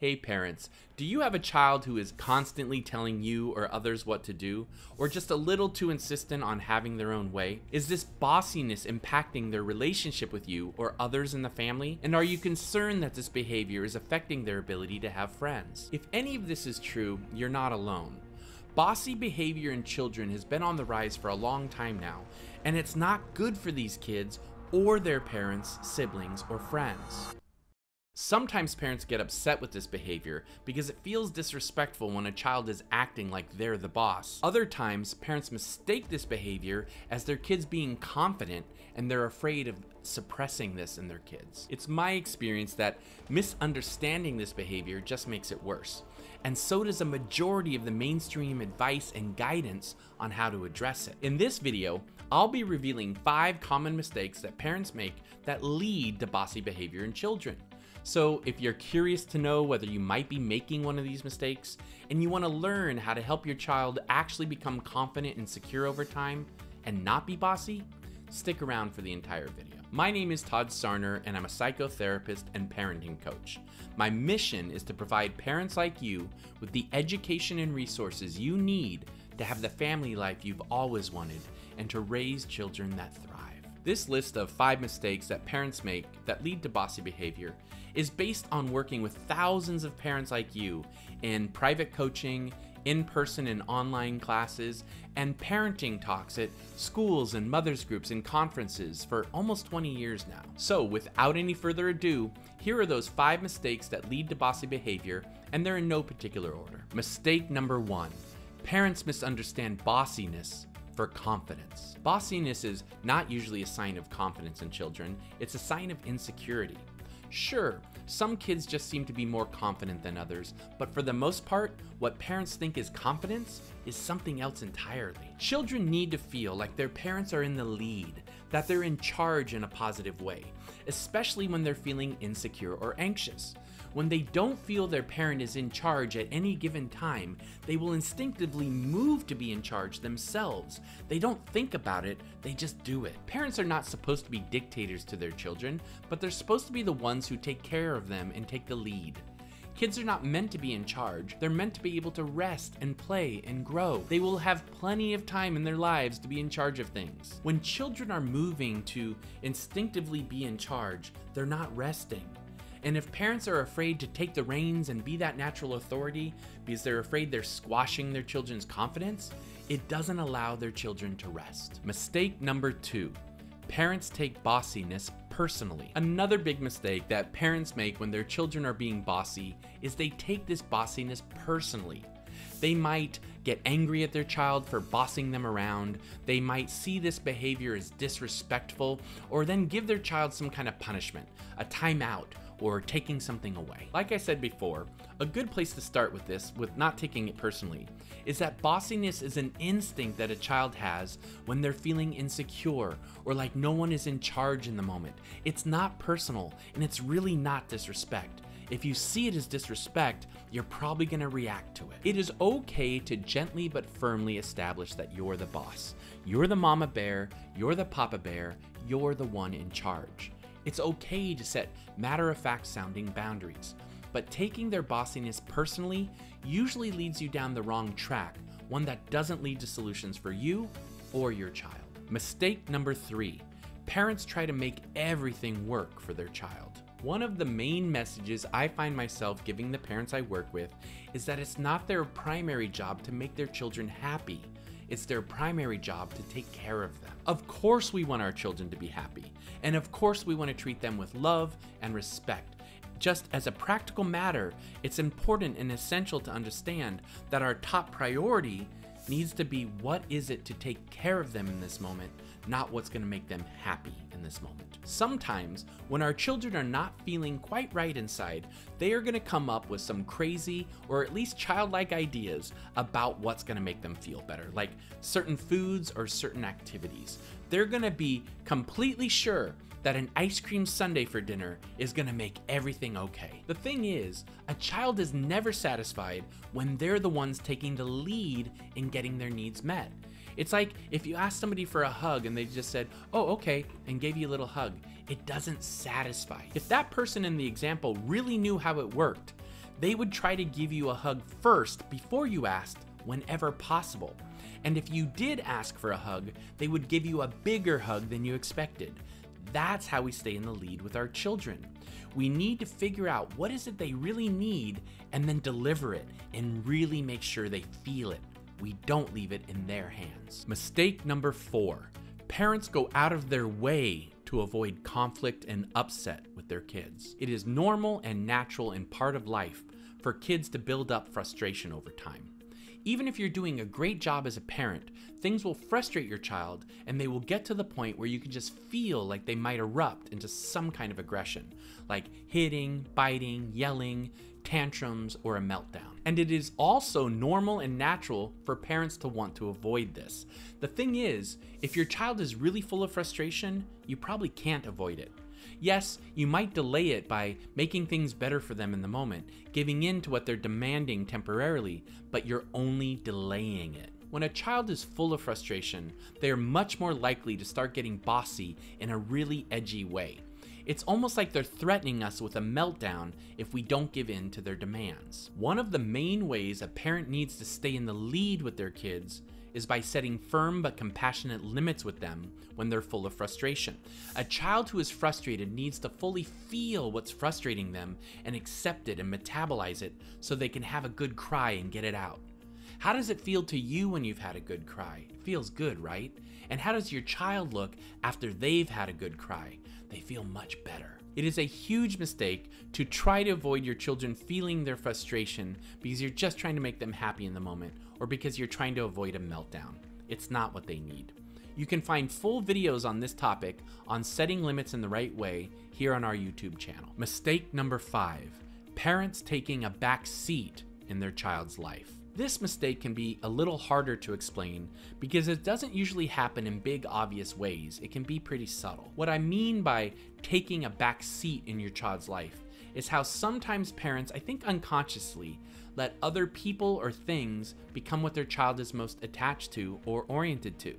Hey parents, do you have a child who is constantly telling you or others what to do, or just a little too insistent on having their own way? Is this bossiness impacting their relationship with you or others in the family? And are you concerned that this behavior is affecting their ability to have friends? If any of this is true, you're not alone. Bossy behavior in children has been on the rise for a long time now, and it's not good for these kids or their parents, siblings, or friends. Sometimes parents get upset with this behavior because it feels disrespectful when a child is acting like they're the boss. Other times, parents mistake this behavior as their kids being confident and they're afraid of suppressing this in their kids. It's my experience that misunderstanding this behavior just makes it worse. And so does a majority of the mainstream advice and guidance on how to address it. In this video, I'll be revealing 5 common mistakes that parents make that lead to bossy behavior in children. So if you're curious to know whether you might be making one of these mistakes and you want to learn how to help your child actually become confident and secure over time and not be bossy, stick around for the entire video. My name is Todd Sarner and I'm a psychotherapist and parenting coach. My mission is to provide parents like you with the education and resources you need to have the family life you've always wanted and to raise children that thrive. This list of 5 mistakes that parents make that lead to bossy behavior is based on working with thousands of parents like you in private coaching, in-person and online classes, and parenting talks at schools and mothers groups and conferences for almost 20 years now. So without any further ado, here are those 5 mistakes that lead to bossy behavior, and they're in no particular order. Mistake number 1, parents misunderstand bossiness for confidence. Bossiness is not usually a sign of confidence in children, it's a sign of insecurity. Sure, some kids just seem to be more confident than others, but for the most part, what parents think is confidence is something else entirely. Children need to feel like their parents are in the lead, that they're in charge in a positive way, especially when they're feeling insecure or anxious. When they don't feel their parent is in charge at any given time, they will instinctively move to be in charge themselves. They don't think about it, they just do it. Parents are not supposed to be dictators to their children, but they're supposed to be the ones who take care of them and take the lead. Kids are not meant to be in charge, they're meant to be able to rest and play and grow. They will have plenty of time in their lives to be in charge of things. When children are moving to instinctively be in charge, they're not resting. And if parents are afraid to take the reins and be that natural authority because they're afraid they're squashing their children's confidence, it doesn't allow their children to rest. Mistake number 2, parents take bossiness personally. Another big mistake that parents make when their children are being bossy is they take this bossiness personally. They might get angry at their child for bossing them around, they might see this behavior as disrespectful, or then give their child some kind of punishment, a timeout, or taking something away. Like I said before, a good place to start with this, with not taking it personally, is that bossiness is an instinct that a child has when they're feeling insecure or like no one is in charge in the moment. It's not personal, and it's really not disrespect. If you see it as disrespect, you're probably going to react to it. It is okay to gently but firmly establish that you're the boss. You're the mama bear, you're the papa bear, you're the one in charge. It's okay to set matter-of-fact sounding boundaries, but taking their bossiness personally usually leads you down the wrong track, one that doesn't lead to solutions for you or your child. Mistake number 3, parents try to make everything work for their child. One of the main messages I find myself giving the parents I work with is that it's not their primary job to make their children happy. It's their primary job to take care of them. Of course we want our children to be happy, and of course we want to treat them with love and respect. Just as a practical matter, it's important and essential to understand that our top priority needs to be what is it to take care of them in this moment, not what's going to make them happy in this moment. Sometimes, when our children are not feeling quite right inside, they are going to come up with some crazy or at least childlike ideas about what's going to make them feel better, like certain foods or certain activities. They're going to be completely sure that an ice cream sundae for dinner is going to make everything okay. The thing is, a child is never satisfied when they're the ones taking the lead in getting their needs met. It's like if you ask somebody for a hug and they just said, "Oh, okay," and gave you a little hug. It doesn't satisfy. If that person in the example really knew how it worked, They would try to give you a hug first before you asked, whenever possible. And if you did ask for a hug, they would give you a bigger hug than you expected. That's how we stay in the lead with our children. We need to figure out what is it they really need and then deliver it and really make sure they feel it. We don't leave it in their hands. Mistake number 4. Parents go out of their way to avoid conflict and upset with their kids. It is normal and natural and part of life for kids to build up frustration over time. Even if you're doing a great job as a parent, things will frustrate your child and they will get to the point where you can just feel like they might erupt into some kind of aggression, like hitting, biting, yelling, tantrums, or a meltdown. And it is also normal and natural for parents to want to avoid this. The thing is, if your child is really full of frustration, you probably can't avoid it. Yes, you might delay it by making things better for them in the moment, giving in to what they're demanding temporarily, but you're only delaying it. When a child is full of frustration, they are much more likely to start getting bossy in a really edgy way. It's almost like they're threatening us with a meltdown if we don't give in to their demands. One of the main ways a parent needs to stay in the lead with their kids is by setting firm but compassionate limits with them when they're full of frustration. A child who is frustrated needs to fully feel what's frustrating them and accept it and metabolize it so they can have a good cry and get it out. How does it feel to you when you've had a good cry? It feels good, right? And how does your child look after they've had a good cry? They feel much better. It is a huge mistake to try to avoid your children feeling their frustration because you're just trying to make them happy in the moment or because you're trying to avoid a meltdown. It's not what they need. You can find full videos on this topic on setting limits in the right way here on our YouTube channel. Mistake number 5, parents taking a back seat in their child's life. This mistake can be a little harder to explain because it doesn't usually happen in big obvious ways. It can be pretty subtle. What I mean by taking a back seat in your child's life is how sometimes parents, I think unconsciously, let other people or things become what their child is most attached to or oriented to.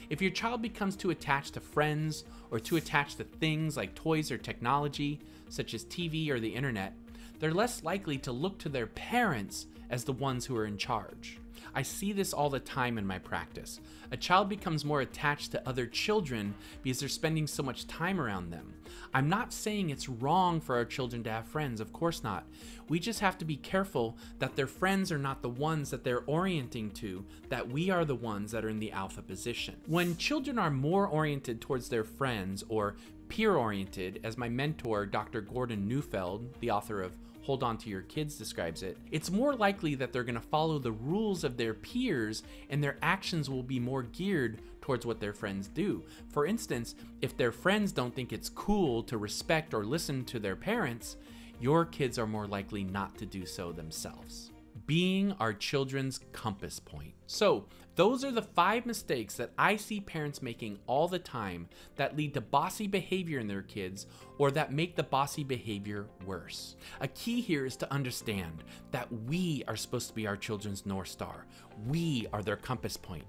If your child becomes too attached to friends or too attached to things like toys or technology, such as TV or the internet, they're less likely to look to their parents as the ones who are in charge. I see this all the time in my practice. A child becomes more attached to other children because they're spending so much time around them. I'm not saying it's wrong for our children to have friends, of course not. We just have to be careful that their friends are not the ones that they're orienting to, that we are the ones that are in the alpha position. When children are more oriented towards their friends or peer-oriented, as my mentor, Dr. Gordon Neufeld, the author of Hold On to Your Kids, describes it, it's more likely that they're going to follow the rules of their peers and their actions will be more geared towards what their friends do. For instance, if their friends don't think it's cool to respect or listen to their parents, your kids are more likely not to do so themselves. Being our children's compass point. So, those are the 5 mistakes that I see parents making all the time that lead to bossy behavior in their kids or that make the bossy behavior worse. A key here is to understand that we are supposed to be our children's North Star. We are their compass point.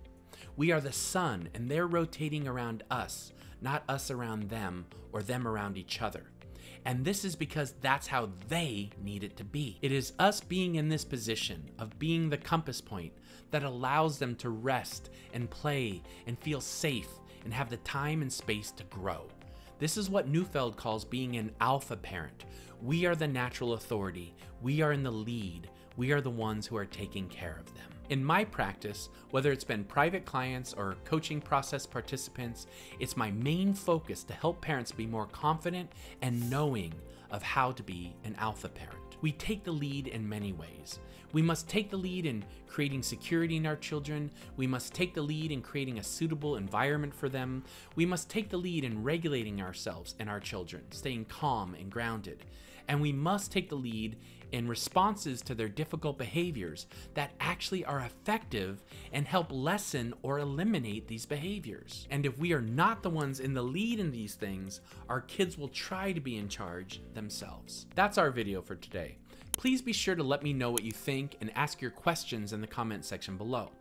We are the sun and they're rotating around us, not us around them or them around each other. And this is because that's how they need it to be. It is us being in this position of being the compass point that allows them to rest and play and feel safe and have the time and space to grow. This is what Neufeld calls being an alpha parent. We are the natural authority. We are in the lead. We are the ones who are taking care of them. In my practice, whether it's been private clients or coaching process participants, it's my main focus to help parents be more confident and knowing of how to be an alpha parent. We take the lead in many ways. We must take the lead in creating security in our children. We must take the lead in creating a suitable environment for them. We must take the lead in regulating ourselves and our children, staying calm and grounded. And we must take the lead in responses to their difficult behaviors that actually are effective and help lessen or eliminate these behaviors. And if we are not the ones in the lead in these things, our kids will try to be in charge themselves. That's our video for today. Please be sure to let me know what you think and ask your questions in the comment section below.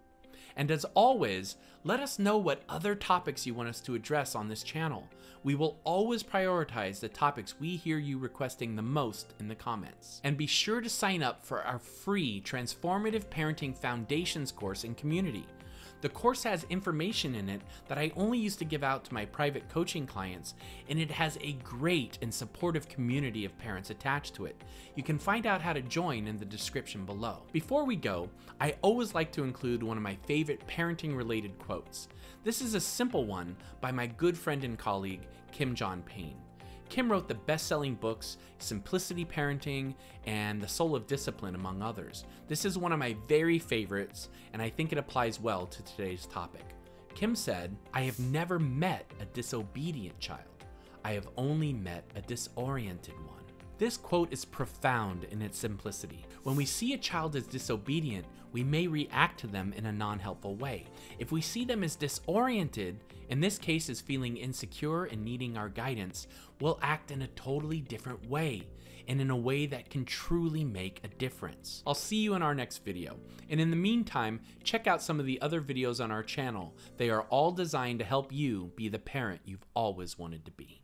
And as always, let us know what other topics you want us to address on this channel. We will always prioritize the topics we hear you requesting the most in the comments. And be sure to sign up for our free Transformative Parenting Foundations course and community. The course has information in it that I only used to give out to my private coaching clients, and it has a great and supportive community of parents attached to it. You can find out how to join in the description below. Before we go, I always like to include one of my favorite parenting related quotes. This is a simple one by my good friend and colleague, Kim John Payne. Kim wrote the best-selling books Simplicity Parenting and The Soul of Discipline, among others. This is one of my very favorites, and I think it applies well to today's topic. Kim said, "I have never met a disobedient child. I have only met a disoriented one." This quote is profound in its simplicity. When we see a child as disobedient, we may react to them in a non-helpful way. If we see them as disoriented, in this case as feeling insecure and needing our guidance, we'll act in a totally different way, and in a way that can truly make a difference. I'll see you in our next video, and in the meantime, check out some of the other videos on our channel. They are all designed to help you be the parent you've always wanted to be.